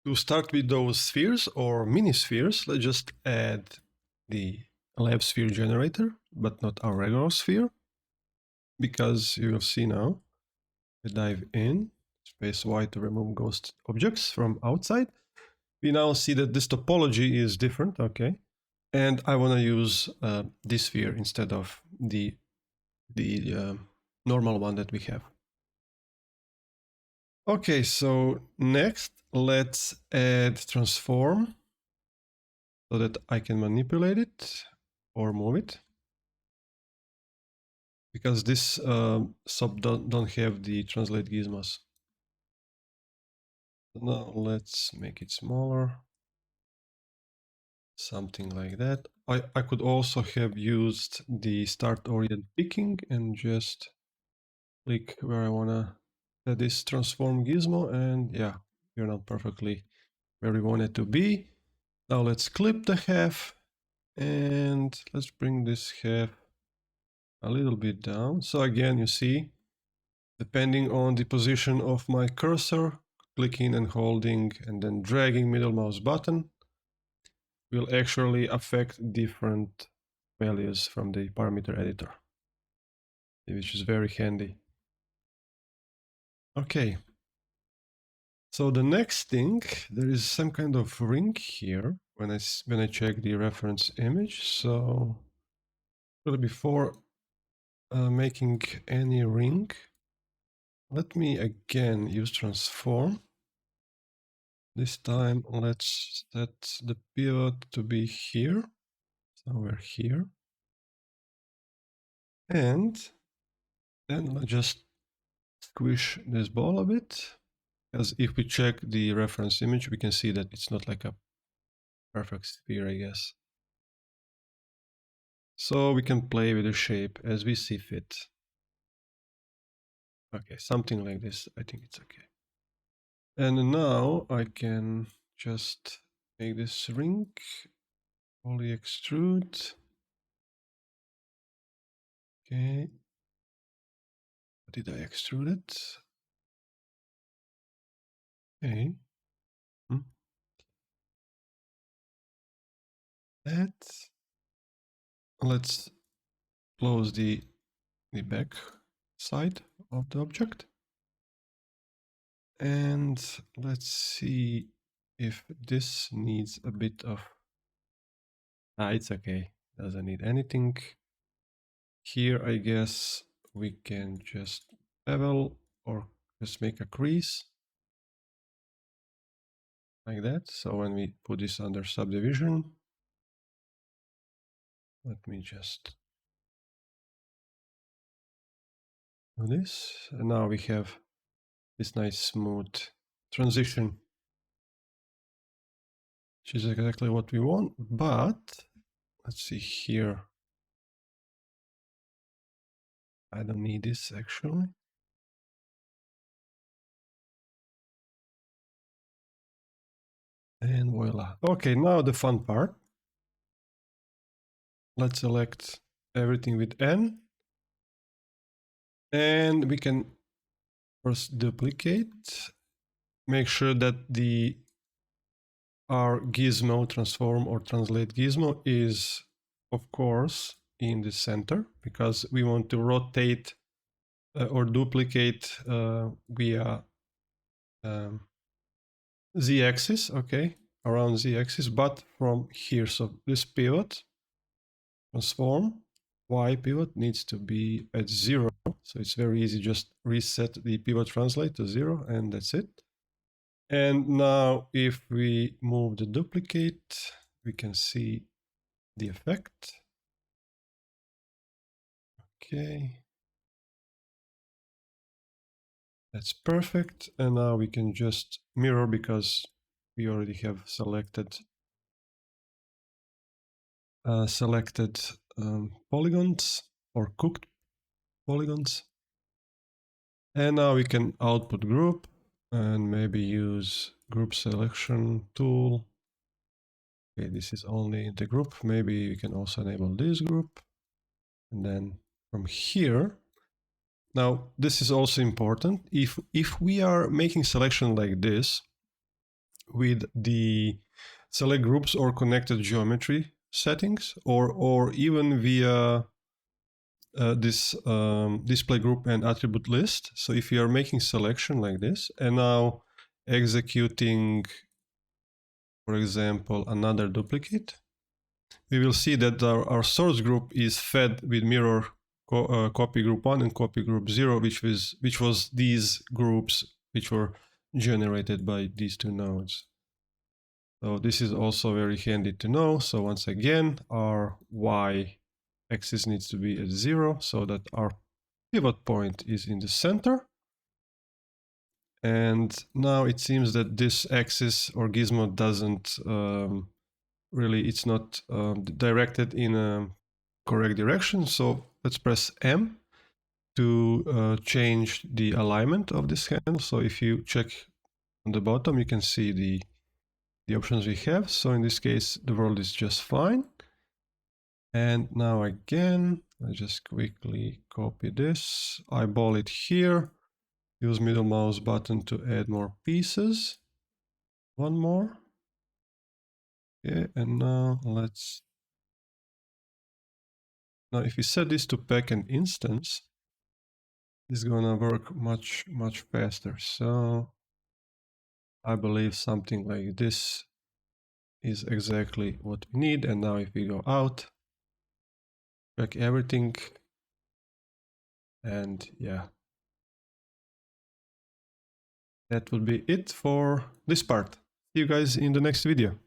To start with those spheres or mini spheres, let's just add the lab sphere generator, but not our regular sphere, because you will see now, we dive in, space Y to remove ghost objects from outside. We now see that this topology is different, okay? And I want to use this sphere instead of the normal one that we have. Okay, so next, let's add transform so that I can manipulate it or move it. Because this sub don't have the translate gizmos. Now let's make it smaller. Something like that. I could also have used the start orient picking and just click where I wanna add this transform gizmo, and yeah, you're not perfectly where we want it to be. Now let's clip the half and let's bring this half a little bit down. So again, you see, depending on the position of my cursor, clicking and holding and then dragging middle mouse button will actually affect different values from the parameter editor, which is very handy. Okay. So the next thing, there is some kind of ring here when I check the reference image. So really before making any ring, let me again use transform. This time let's set the pivot to be here, somewhere here. And then let's just squish this ball a bit. Because if we check the reference image, we can see that it's not like a perfect sphere, I guess. So we can play with the shape as we see fit. Okay, something like this, I think it's okay. And now I can just make this ring, poly extrude. Okay. Did I extrude it? Okay. That. Let's close the back side of the object. And let's see if this needs a bit of... it's okay. Doesn't need anything. Here, I guess we can just bevel or just make a crease. Like that. So when we put this under subdivision, let me just do this. And now we have this nice smooth transition, which is exactly what we want. But let's see here. I don't need this actually. And voila. Okay, now the fun part. Let's select everything with N. And we can first duplicate. Make sure that our gizmo transform or translate gizmo is, of course, in the center, because we want to rotate or duplicate via z-axis, okay, around z-axis, but from here. So this pivot transform y pivot needs to be at 0. So it's very easy, just reset the pivot translate to 0 and that's it. And now if we move the duplicate, we can see the effect. Okay. That's perfect. And now we can just mirror because we already have selected polygons or cooked polygons. And now we can output group and maybe use group selection tool. Okay, this is only the group. Maybe we can also enable this group. And then from here, now this is also important. If we are making selection like this, with the select groups or connected geometry settings, or even via this display group and attribute list. So if you are making selection like this and now executing, for example, another duplicate, we will see that our source group is fed with mirror copy group 1 and copy group 0, which was these groups which were generated by these two nodes. So this is also very handy to know. So once again, our y axis needs to be at 0 so that our pivot point is in the center. And now it seems that this axis or gizmo doesn't really, it's not directed in a correct direction. So let's press M to change the alignment of this handle. So if you check on the bottom, you can see the options we have. So in this case, the world is just fine. And now again, I just quickly copy this, eyeball it here, use middle mouse button to add more pieces. One more. Okay, and now now if we set this to pack an instance, it's gonna work much faster. So I believe something like this is exactly what we need. And now if we go out, check everything, and yeah, that would be it for this part. See you guys in the next video.